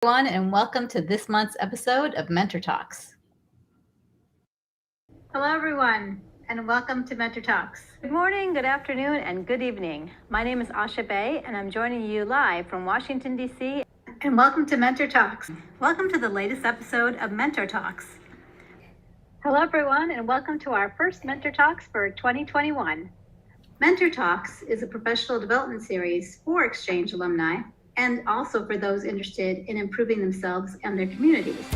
Everyone, and welcome to this month's episode of Mentor Talks. Hello, everyone, and welcome to Mentor Talks. Good morning, good afternoon, and good evening. My name is Asha Bay, and I'm joining you live from Washington, D.C. And welcome to Mentor Talks. Welcome to the latest episode of Mentor Talks. Hello, everyone, and welcome to our first Mentor Talks for 2021. Mentor Talks is a professional development series for exchange alumni and also for those interested in improving themselves and their communities.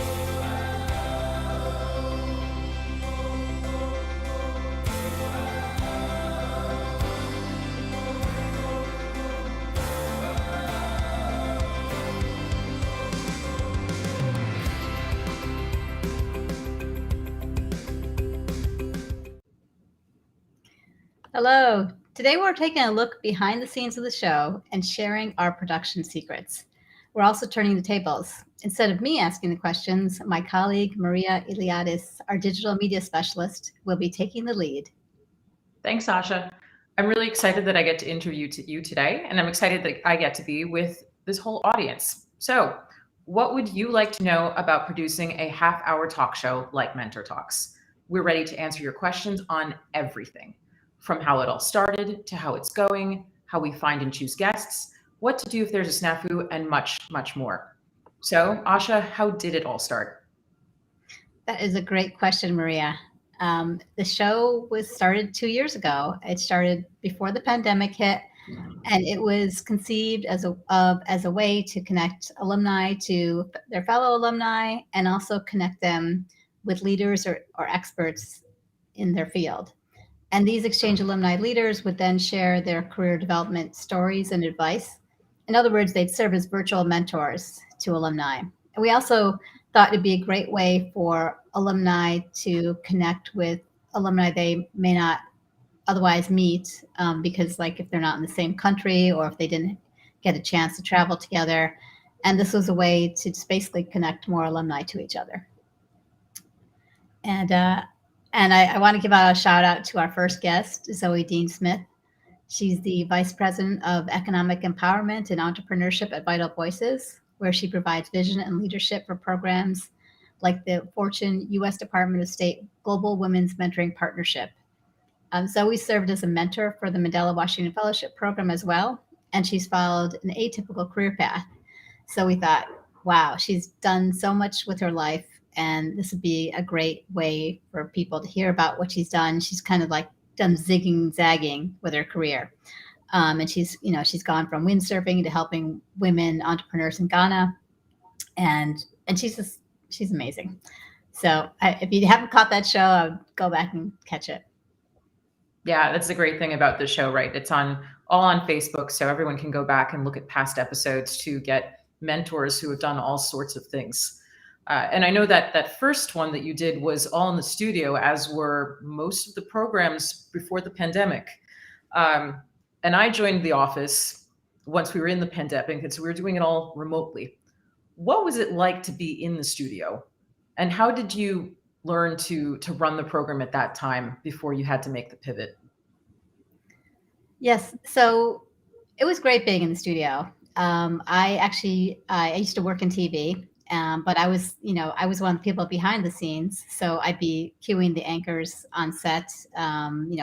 Hello. Today we're taking a look behind the scenes of the show and sharing our production secrets. We're also turning the tables. Instead of me asking the questions, my colleague Maria Iliadis, our digital media specialist, will be taking the lead. Thanks, Sasha. I'm really excited that I get to interview you today, and I'm excited that I get to be with this whole audience. So, what would you like to know about producing a half-hour talk show like Mentor Talks? We're ready to answer your questions on everything, from how it all started to how it's going, how we find and choose guests, what to do if there's a snafu, and much, much more. So, Asha, how did it all start? That is a great question, Maria. The show was started 2 years ago. It started before the pandemic hit, and it was conceived as a way to connect alumni to their fellow alumni and also connect them with leaders or experts in their field. And these exchange alumni leaders would then share their career development stories and advice. In other words, they'd serve as virtual mentors to alumni. And we also thought it'd be a great way for alumni to connect with alumni they may not otherwise meet because, like, if they're not in the same country or if they didn't get a chance to travel together. And this was a way to just basically connect more alumni to each other. And I want to give a shout out to our first guest, Zoe Dean Smith. She's the Vice President of Economic Empowerment and Entrepreneurship at Vital Voices, where she provides vision and leadership for programs like the Fortune U.S. Department of State Global Women's Mentoring Partnership. Zoe served as a mentor for the Mandela Washington Fellowship Program as well, and she's followed an atypical career path. So we thought, wow, she's done so much with her life, and this would be a great way for people to hear about what she's done. She's kind of like done zigging, zagging with her career. And she's gone from windsurfing to helping women entrepreneurs in Ghana. And she's amazing. So if you haven't caught that show, I would go back and catch it. Yeah, that's the great thing about the show, right? It's all on Facebook, so everyone can go back and look at past episodes to get mentors who have done all sorts of things. And I know that first one that you did was all in the studio, as were most of the programs before the pandemic. And I joined the office once we were in the pandemic, and so we were doing it all remotely. What was it like to be in the studio? And how did you learn to run the program at that time before you had to make the pivot? Yes, so it was great being in the studio. I used to work in TV. But I was one of the people behind the scenes. So I'd be cueing the anchors on set,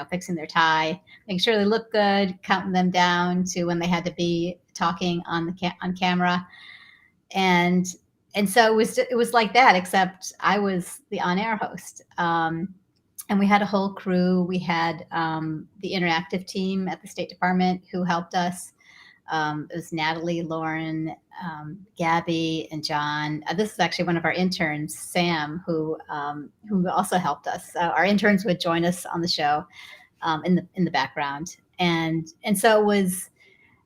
fixing their tie, making sure they look good, counting them down to when they had to be talking on camera. And so it was like that, except I was the on-air host. And we had a whole crew. We had the interactive team at the State Department who helped us. It was Natalie, Lauren, Gabby, and John. This is actually one of our interns, Sam, who also helped us. Our interns would join us on the show in the background, and so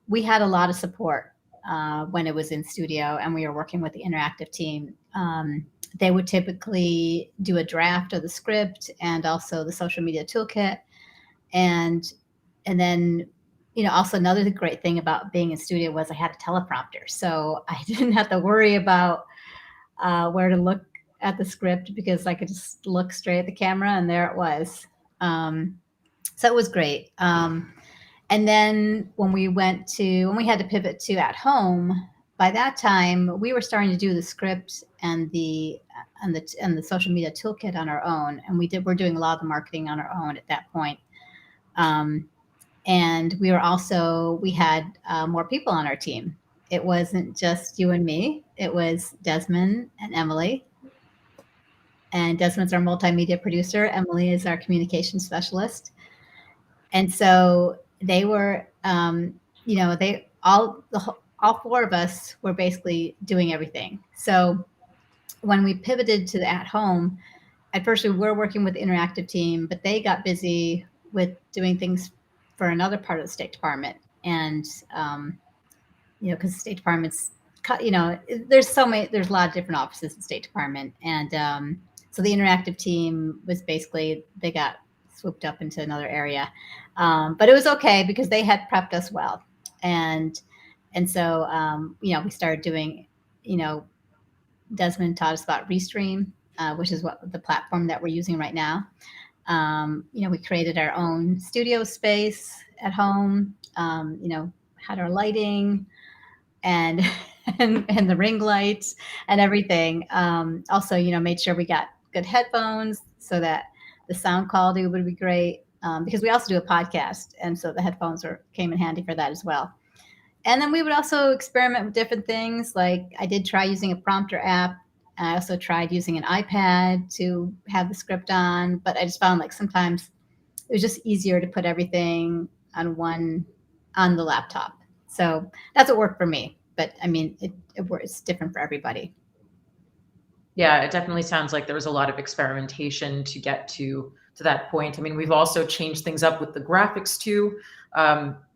we had a lot of support when it was in studio, and we were working with the interactive team. They would typically do a draft of the script and also the social media toolkit, and then. Also another great thing about being in studio was I had a teleprompter. So I didn't have to worry about where to look at the script because I could just look straight at the camera and there it was. So it was great. And then when we had to pivot to at home, by that time, we were starting to do the script and the social media toolkit on our own, and we're doing a lot of the marketing on our own at that point. And we had more people on our team. It wasn't just you and me. It was Desmond and Emily. And Desmond's our multimedia producer. Emily is our communication specialist. And so they were, all four of us were basically doing everything. So when we pivoted to the at home, at first we were working with the interactive team, but they got busy with doing things for another part of the State Department. And, because the State Department's, there's a lot of different offices in the State Department. And so the interactive team was basically, they got swooped up into another area. But it was okay because they had prepped us well. And so, we started doing, Desmond taught us about Restream, which is what the platform that we're using right now. We created our own studio space at home, had our lighting and and the ring lights and everything. Also, made sure we got good headphones so that the sound quality would be great, because we also do a podcast. And so the headphones came in handy for that as well. And then we would also experiment with different things. Like I did try using a prompter app. I also tried using an iPad to have the script on, but I just found like sometimes it was just easier to put everything on the laptop. So that's what worked for me. But I mean, it's different for everybody. Yeah, it definitely sounds like there was a lot of experimentation to get to that point. I mean, we've also changed things up with the graphics too.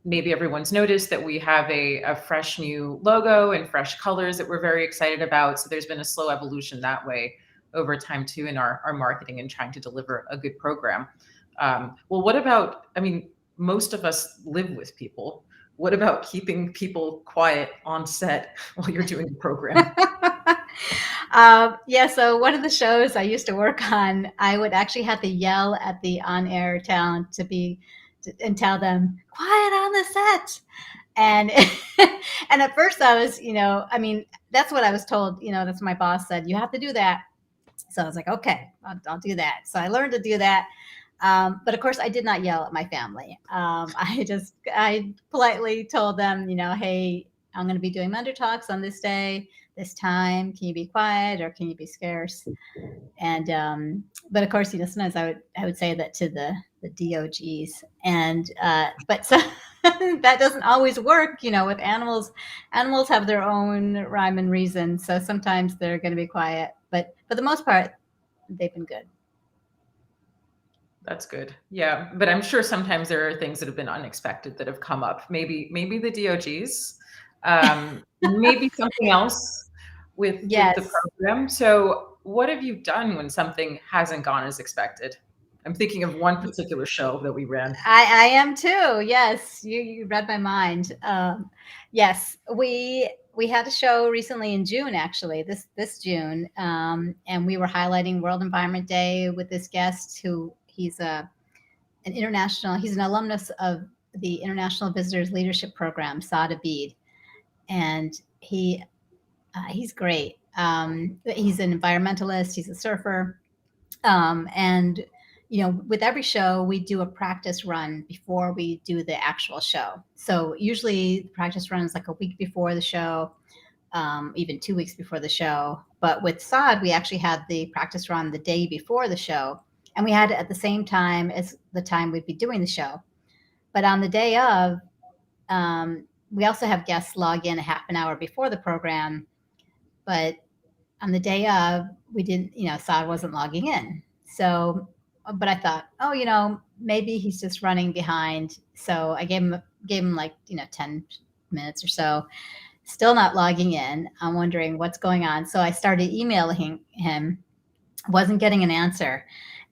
Maybe everyone's noticed that we have a fresh new logo and fresh colors that we're very excited about. So there's been a slow evolution that way over time too in our marketing and trying to deliver a good program. Well, what about, I mean, most of us live with people. What about keeping people quiet on set while you're doing the program? So one of the shows I used to work on, I would actually have to yell at the on-air talent and tell them, quiet on the set. And and at first I was, that's what I was told, that's what my boss said, you have to do that. So I was like, okay, I'll do that. So I learned to do that. But of course, I did not yell at my family. I politely told them, hey, I'm going to be doing MentorTalks on this day, this time. Can you be quiet or can you be scarce? And but of course, sometimes I would say that to the DOGs, but so that doesn't always work. With animals have their own rhyme and reason. So sometimes they're going to be quiet, but for the most part, they've been good. That's good. Yeah. But I'm sure sometimes there are things that have been unexpected that have come up. Maybe the DOGs, maybe something else with the program. So what have you done when something hasn't gone as expected? I'm thinking of one particular show that we ran. I am too. Yes. You read my mind. Yes, we had a show recently in June, actually, this June. And we were highlighting World Environment Day with this guest he's an alumnus of the International Visitors Leadership Program, Saad Abid. And he's great. He's an environmentalist. He's a surfer. And with every show, we do a practice run before we do the actual show. So usually the practice run is like a week before the show, even 2 weeks before the show. But with Saad, we actually had the practice run the day before the show. And we had it at the same time as the time we'd be doing the show. But on the day of, we also have guests log in a half an hour before the program. But on the day of, we didn't, Saad wasn't logging in. So, but I thought, maybe he's just running behind. So I gave him like, 10 minutes or so, still not logging in. I'm wondering what's going on. So I started emailing him, wasn't getting an answer.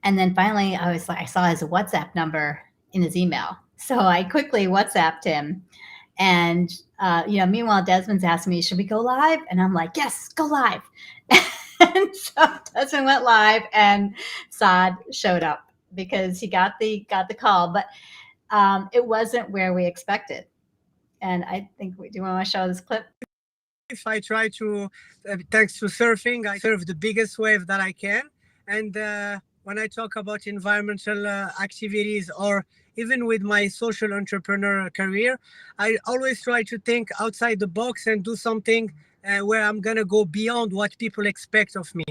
And then finally I saw his WhatsApp number in his email. So I quickly WhatsApped him. And, meanwhile, Desmond's asking me, should we go live? And I'm like, yes, go live. And so Desmond went live and Saad showed up because he got the call, but it wasn't where we expected. And I think, do you want to show this clip? I try to, thanks to surfing, I surf the biggest wave that I can. And when I talk about environmental activities or even with my social entrepreneur career, I always try to think outside the box and do something where I'm going to go beyond what people expect of me.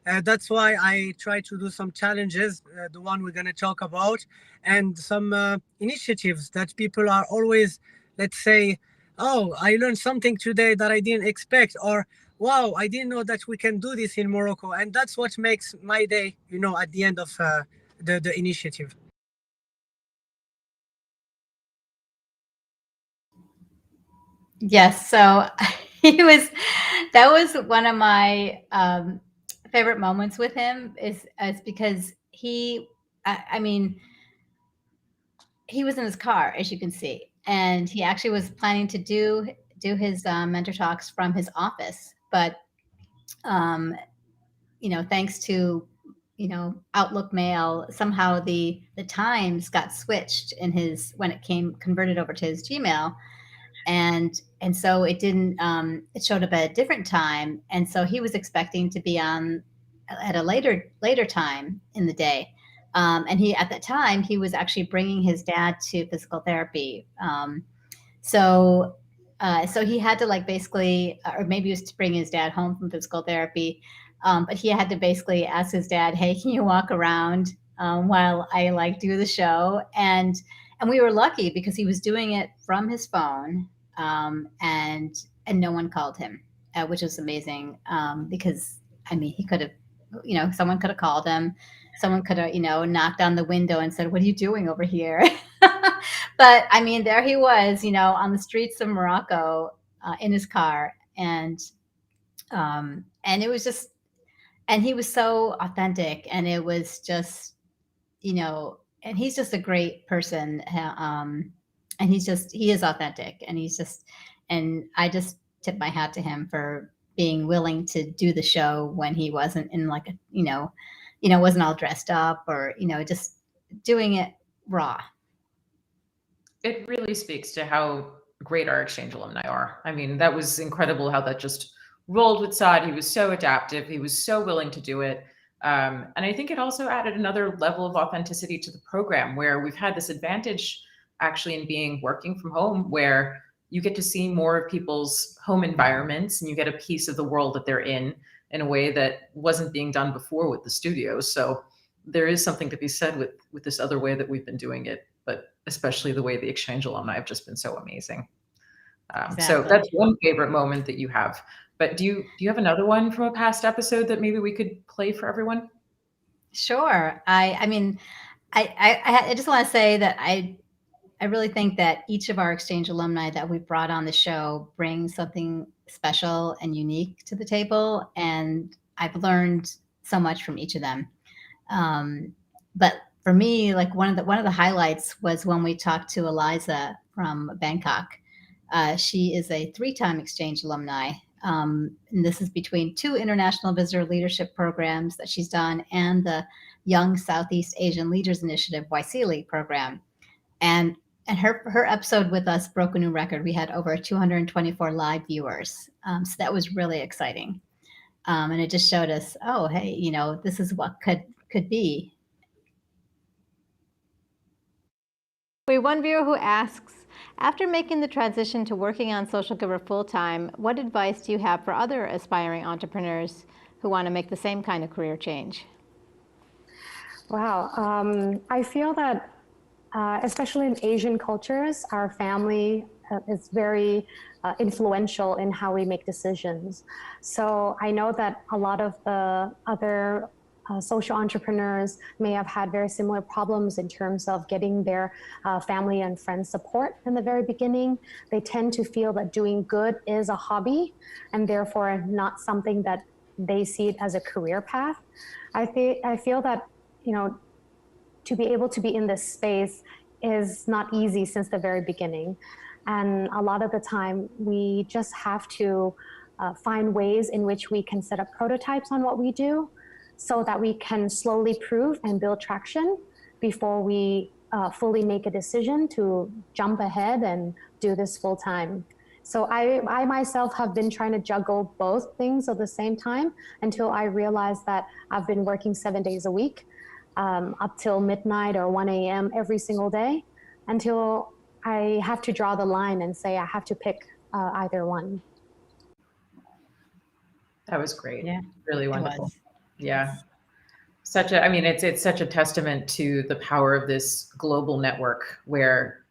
That's why I try to do some challenges, the one we're going to talk about, and some initiatives that people are always, let's say, oh, I learned something today that I didn't expect, or wow, I didn't know that we can do this in Morocco. And that's what makes my day, at the end of the initiative. Yes, so he was that was one of my favorite moments with him is because I mean, he was in his car, as you can see, and he actually was planning to do his mentor talks from his office, but um, thanks to Outlook Mail, somehow the times got switched in his when it came converted over to his Gmail, and so it didn't it showed up at a different time, and so he was expecting to be on at a later time in the day, and he at that time he was actually bringing his dad to physical therapy, so he had to like basically, or maybe he was to bring his dad home from physical therapy, but he had to basically ask his dad, "Hey, can you walk around while I like do the show?" And we were lucky because he was doing it from his phone, and no one called him, which was amazing, because I mean he could have, someone could have called him, someone could have knocked on the window and said, "What are you doing over here?" But I mean, there he was, on the streets of Morocco, in his car, and it was just, and he was so authentic, and it was just, and he's just a great person, and he is authentic, and and I just tip my hat to him for being willing to do the show when he wasn't in like a, wasn't all dressed up or, just doing it raw. It really speaks to how great our exchange alumni are. I mean, that was incredible how that just rolled with Saad. He was so adaptive. He was so willing to do it. And I think it also added another level of authenticity to the program where we've had this advantage actually in being working from home, where you get to see more of people's home environments and you get a piece of the world that they're in a way that wasn't being done before with the studios. So there is something to be said with this other way that we've been doing it, but especially the way the exchange alumni have just been so amazing. So Exactly. that's one favorite moment that you have. But do you have another one from a past episode that maybe we could play for everyone? Sure. I mean, I just want to say that I really think that each of our exchange alumni that we brought on the show brings something special and unique to the table, and I've learned so much from each of them. But for me, like one of the highlights was when we talked to Eliza from Bangkok. She is a three-time exchange alumni. And this is between two international visitor leadership programs that she's done and the Young Southeast Asian Leaders Initiative YSEALI program. And her episode with us broke a new record. We had over 224 live viewers. So that was really exciting. And it just showed us, oh, hey, this is what could be. We have one viewer who asks, after making the transition to working on Social Giver full-time, what advice do you have for other aspiring entrepreneurs who want to make the same kind of career change? Wow. I feel that, especially in Asian cultures, our family is very influential in how we make decisions. So I know that a lot of the other social entrepreneurs may have had very similar problems in terms of getting their family and friends support in the very beginning. They tend to feel that doing good is a hobby and therefore not something that they see it as a career path. I feel that, to be able to be in this space is not easy since the very beginning. And a lot of the time we just have to find ways in which we can set up prototypes on what we do so that we can slowly prove and build traction before we fully make a decision to jump ahead and do this full time. So I myself have been trying to juggle both things at the same time until I realized that I've been working 7 days a week, up till midnight or 1 a.m. every single day, until I have to draw the line and say I have to pick either one. That was great. Yeah, Really it wonderful. was. Yeah. It's such a testament to the power of this global network where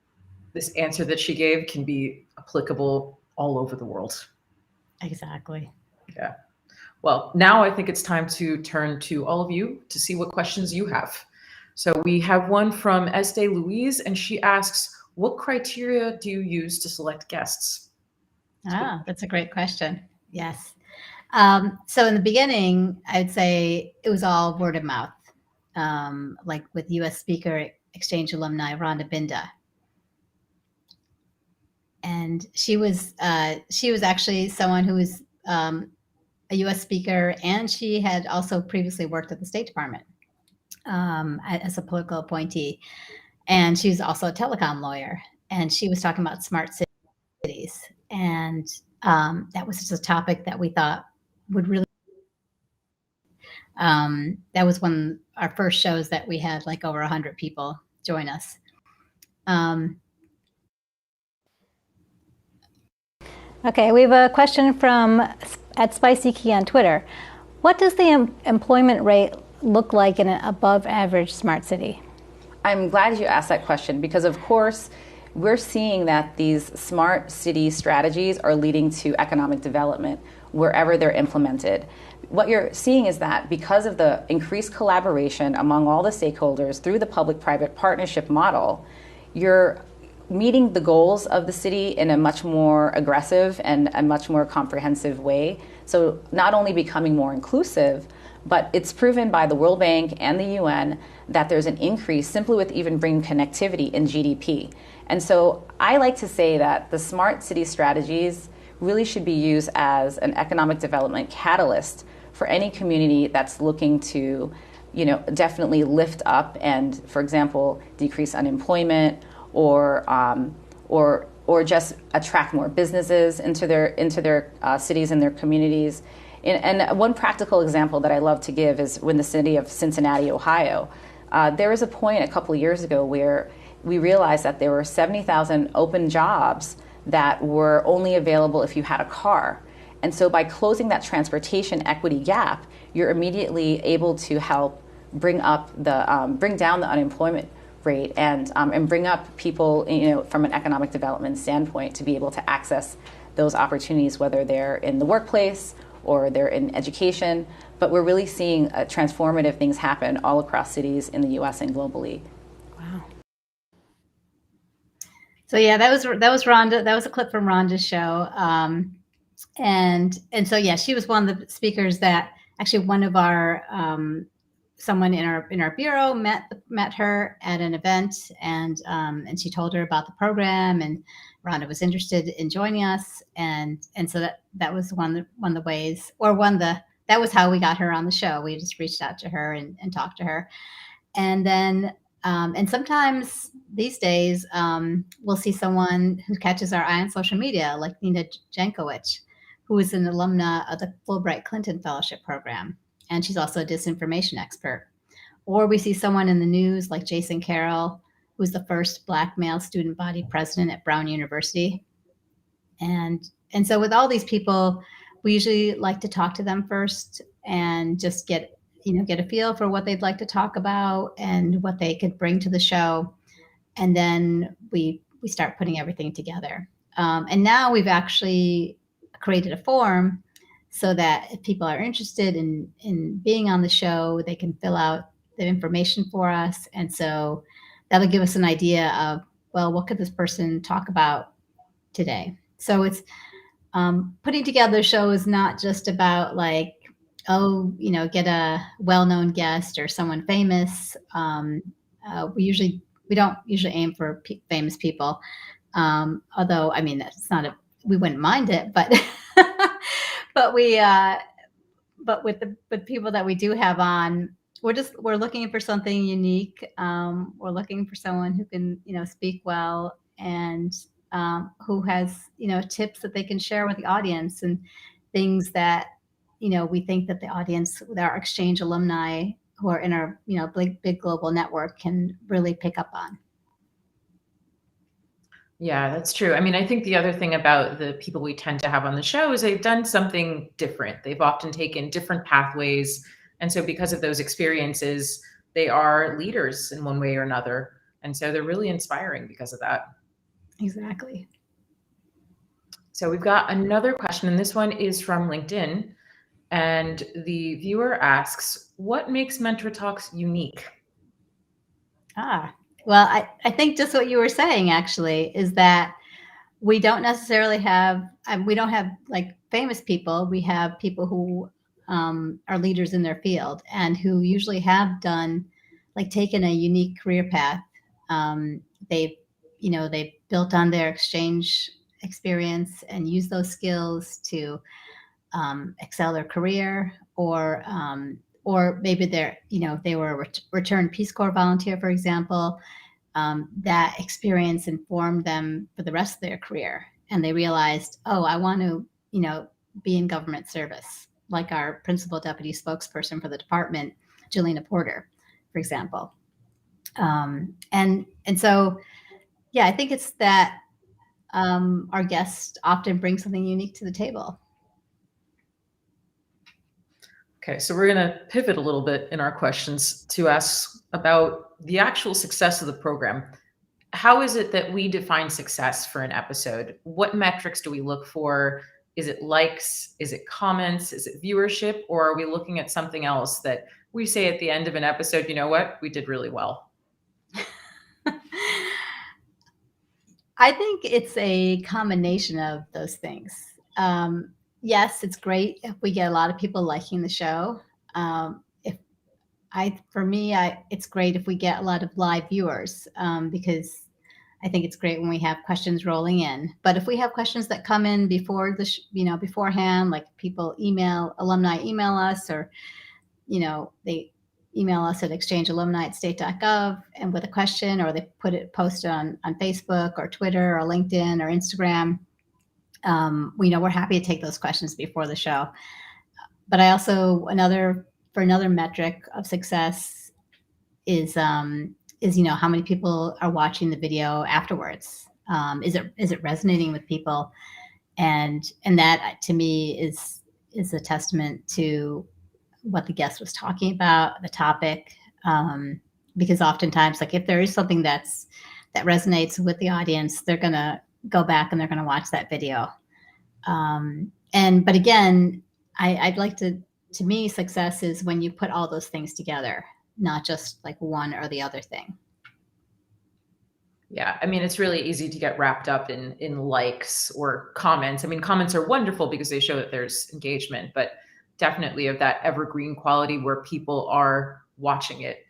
this answer that she gave can be applicable all over the world. Exactly. Yeah. Well, now I think it's time to turn to all of you to see what questions you have. So we have one from Estee Louise, and she asks, what criteria do you use to select guests? That's a great question. Yes. So in the beginning, I'd say it was all word of mouth, like with U.S. Speaker Exchange alumni Rhonda Binda. And she was actually someone who was a U.S. speaker, and she had also previously worked at the State Department as a political appointee. And she was also a telecom lawyer. And she was talking about smart cities. And that was just a topic that we thought would really, that was one of our first shows that we had like over 100 people join us. Okay, we have a question from at Spicy Key on Twitter. What does the employment rate look like in an above average smart city? I'm glad you asked that question because, of course, we're seeing that these smart city strategies are leading to economic development wherever they're implemented. What you're seeing is that because of the increased collaboration among all the stakeholders through the public-private partnership model, you're meeting the goals of the city in a much more aggressive and a much more comprehensive way. So not only becoming more inclusive, but it's proven by the World Bank and the UN that there's an increase simply with even bringing connectivity in GDP. And so I like to say that the smart city strategies really should be used as an economic development catalyst for any community that's looking to, definitely lift up and, for example, decrease unemployment or just attract more businesses into their cities and their communities. And one practical example that I love to give is when the city of Cincinnati, Ohio, there was a point a couple of years ago where we realized that there were 70,000 open jobs that were only available if you had a car. And so by closing that transportation equity gap, you're immediately able to help bring down the unemployment rate and bring up people, from an economic development standpoint to be able to access those opportunities, whether they're in the workplace or they're in education. But we're really seeing transformative things happen all across cities in the U.S. and globally. Wow. So yeah, that was Rhonda. That was a clip from Rhonda's show. And so yeah, she was one of the speakers that actually one of our someone in our bureau met her at an event, and she told her about the program, and Rhonda was interested in joining us, and so that was one of the ways, or that was how we got her on the show. We just reached out to her and talked to her, and then and sometimes these days we'll see someone who catches our eye on social media, like Nina Jankowicz, who is an alumna of the Fulbright Clinton Fellowship Program. And she's also a disinformation expert. Or we see someone in the news like Jason Carroll, who's the first Black male student body president at Brown University. And so with all these people, we usually like to talk to them first and just get a feel for what they'd like to talk about and what they could bring to the show. And then we start putting everything together. And now we've actually created a form so that if people are interested in being on the show, they can fill out the information for us. And so that'll give us an idea of, well, what could this person talk about today? So it's putting together a show is not just about like, get a well-known guest or someone famous. We don't usually aim for famous people. Although, I mean, we wouldn't mind it, but but with people that we do have on, we're looking for something unique. We're looking for someone who can, speak well and who has, tips that they can share with the audience and things that, we think that the audience, with our exchange alumni who are in our, big global network can really pick up on. Yeah, that's true. I mean, I think the other thing about the people we tend to have on the show is they've done something different. They've often taken different pathways. And so because of those experiences, they are leaders in one way or another. And so they're really inspiring because of that. Exactly. So we've got another question, and this one is from LinkedIn. And the viewer asks, what makes MentorTalks unique? Well, I think just what you were saying actually is that we don't necessarily have, we don't have like famous people. We have people who are leaders in their field and who usually have done, like taken a unique career path. They've built on their exchange experience and used those skills to excel their career, or maybe they were a returned Peace Corps volunteer, for example. That experience informed them for the rest of their career, and they realized, oh, I want to, be in government service, like our principal deputy spokesperson for the department, Jelena Porter, for example. And so, yeah, I think it's that our guests often bring something unique to the table. Okay, so we're going to pivot a little bit in our questions to ask about the actual success of the program. How is it that we define success for an episode? What metrics do we look for? Is it likes? Is it comments? Is it viewership? Or are we looking at something else that we say at the end of an episode, you know what, we did really well? I think it's a combination of those things. Yes, it's great if we get a lot of people liking the show. It's great if we get a lot of live viewers, because I think it's great when we have questions rolling in. But if we have questions that come in before beforehand, like alumni email us, or they email us at exchangealumni@state.gov and with a question, or they post it on Facebook or Twitter or LinkedIn or Instagram. We're happy to take those questions before the show. But I also, another metric of success is how many people are watching the video afterwards. Is it resonating with people? And that to me is a testament to what the guest was talking about, the topic. Because oftentimes, like if there is something that resonates with the audience, they're gonna go back and they're gonna watch that video. But again, I'd like to me, success is when you put all those things together, not just like one or the other thing. Yeah, I mean, it's really easy to get wrapped up in likes or comments. I mean, comments are wonderful because they show that there's engagement, but definitely of that evergreen quality where people are watching it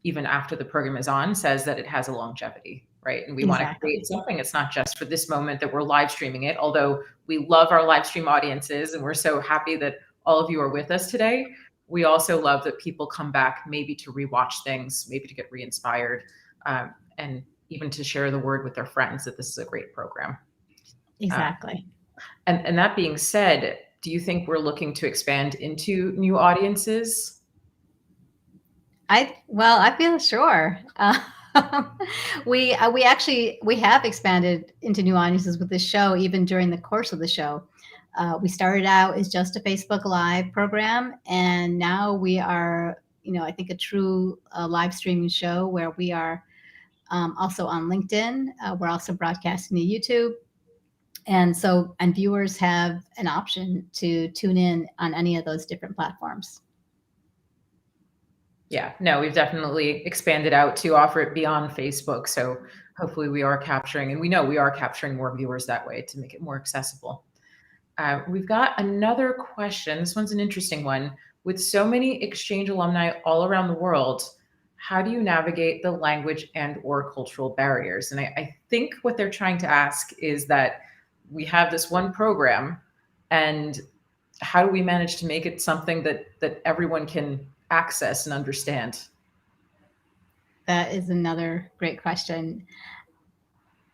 even after the program is on, says that it has a longevity, right? And we want to create something. It's not just for this moment that we're live streaming it, although we love our live stream audiences and we're so happy that all of you are with us today. We also love that people come back maybe to rewatch things, maybe to get re-inspired, and even to share the word with their friends that this is a great program. Exactly. And that being said, do you think we're looking to expand into new audiences? I feel sure. We have expanded into new audiences with this show, even during the course of the show. We started out as just a Facebook Live program, and now we are, I think, a true live streaming show where we are also on LinkedIn. We're also broadcasting to YouTube. And viewers have an option to tune in on any of those different platforms. Yeah, no, we've definitely expanded out to offer it beyond Facebook. So hopefully we are capturing, and we know we are capturing more viewers that way to make it more accessible. We've got another question. This one's an interesting one. With so many exchange alumni all around the world, how do you navigate the language and/or cultural barriers? And I think what they're trying to ask is that we have this one program, and how do we manage to make it something that everyone can access and understand? That is another great question.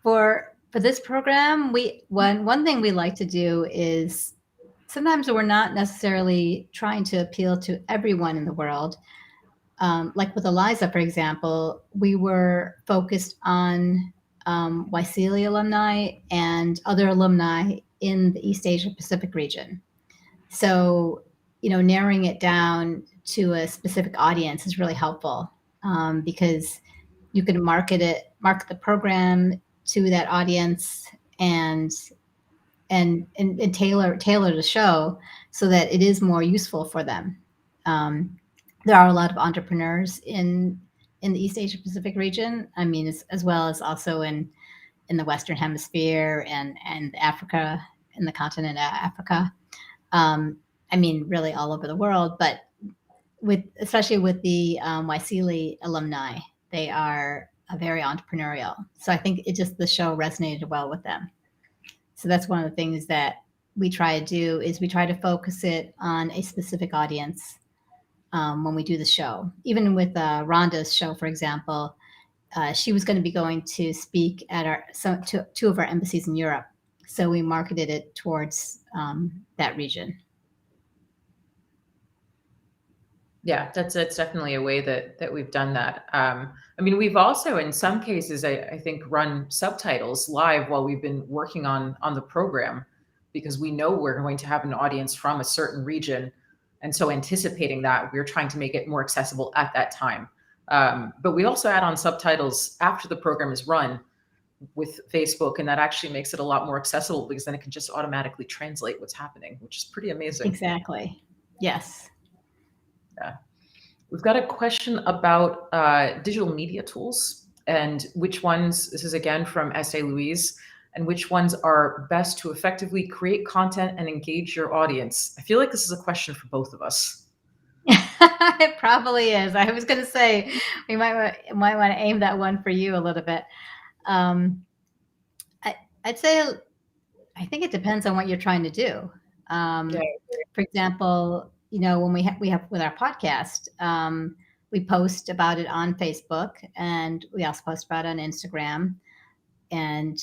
For For this program, one thing we like to do is sometimes we're not necessarily trying to appeal to everyone in the world. Like with Eliza, for example, we were focused on Waisili alumni and other alumni in the East Asia Pacific region. So, narrowing it down to a specific audience is really helpful because you can market the program to that audience and tailor the show so that it is more useful for them. There are a lot of entrepreneurs in the East Asia Pacific region. I mean, as well as also in the Western Hemisphere and Africa, in the continent of Africa. I mean, really all over the world, but especially with the Waisili alumni, they are very entrepreneurial. So I think the show resonated well with them. So that's one of the things that we try to do is we try to focus it on a specific audience when we do the show. Even with Rhonda's show, for example, she was going to be going to speak at two of our embassies in Europe. So we marketed it towards that region. Yeah, that's definitely a way that we've done that. I mean, we've also, in some cases, I think, run subtitles live while we've been working on the program, because we know we're going to have an audience from a certain region. And so anticipating that, we're trying to make it more accessible at that time. But we also add on subtitles after the program is run with Facebook, and that actually makes it a lot more accessible because then it can just automatically translate what's happening, which is pretty amazing. Exactly. Yes. Yeah. We've got a question about digital media tools and which ones, this is again from S.A. Louise, and which ones are best to effectively create content and engage your audience. I feel like this is a question for both of us. It probably is. I was going to say we might want to aim that one for you a little bit. I'd say I think it depends on what you're trying to do. For example, when we have with our podcast, we post about it on Facebook, and we also post about it on Instagram, and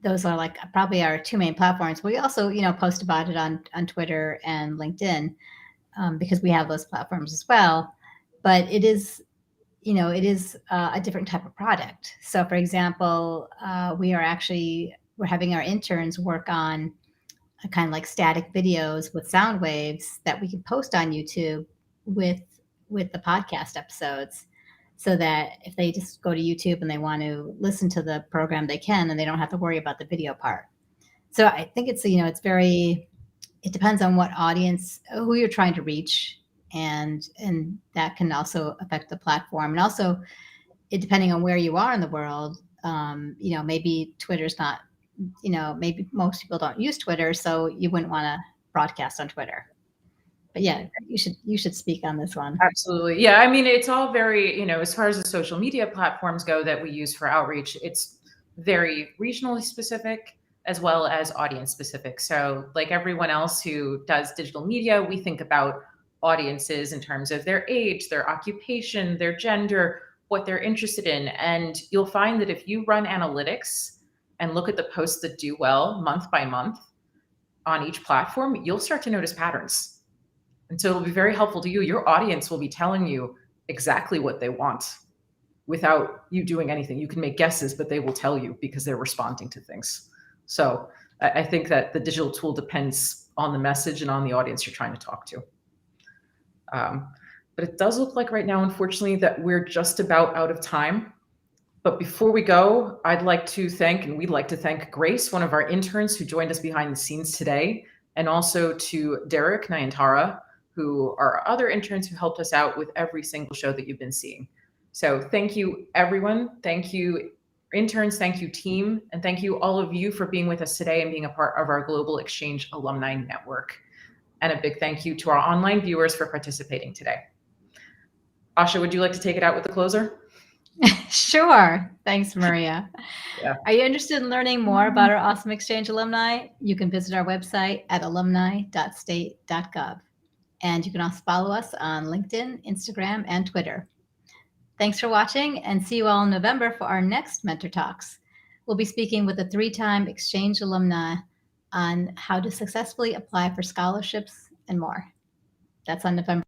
those are like probably our two main platforms. We also post about it on Twitter and LinkedIn because we have those platforms as well. But it is a different type of product. So, for example, we're having our interns work on kind of like static videos with sound waves that we can post on YouTube with the podcast episodes, so that if they just go to YouTube and they want to listen to the program, they can, and they don't have to worry about the video part. So I think it depends on what audience, who you're trying to reach, and that can also affect the platform. And also, depending on where you are in the world, maybe Twitter's not, maybe most people don't use Twitter, so you wouldn't want to broadcast on Twitter. But yeah, you should speak on this one. Absolutely. Yeah. I mean, it's all very, as far as the social media platforms go that we use for outreach, it's very regionally specific as well as audience specific. So like everyone else who does digital media, we think about audiences in terms of their age, their occupation, their gender, what they're interested in. And you'll find that if you run analytics and look at the posts that do well month by month on each platform, you'll start to notice patterns. And so it'll be very helpful to you. Your audience will be telling you exactly what they want without you doing anything. You can make guesses, but they will tell you because they're responding to things. So I think that the digital tool depends on the message and on the audience you're trying to talk to. But it does look like right now, unfortunately, that we're just about out of time. But before we go, we'd like to thank Grace, one of our interns who joined us behind the scenes today, and also to Derek Nayantara, who are other interns who helped us out with every single show that you've been seeing. So thank you, everyone. Thank you, interns. Thank you, team. And thank you, all of you, for being with us today and being a part of our Global Exchange Alumni Network. And a big thank you to our online viewers for participating today. Asha, would you like to take it out with the closer? Sure. Thanks, Maria. Yeah. Are you interested in learning more about our awesome exchange alumni? You can visit our website at alumni.state.gov. And you can also follow us on LinkedIn, Instagram, and Twitter. Thanks for watching, and see you all in November for our next Mentor Talks. We'll be speaking with a 3-time exchange alumni on how to successfully apply for scholarships and more. That's on November.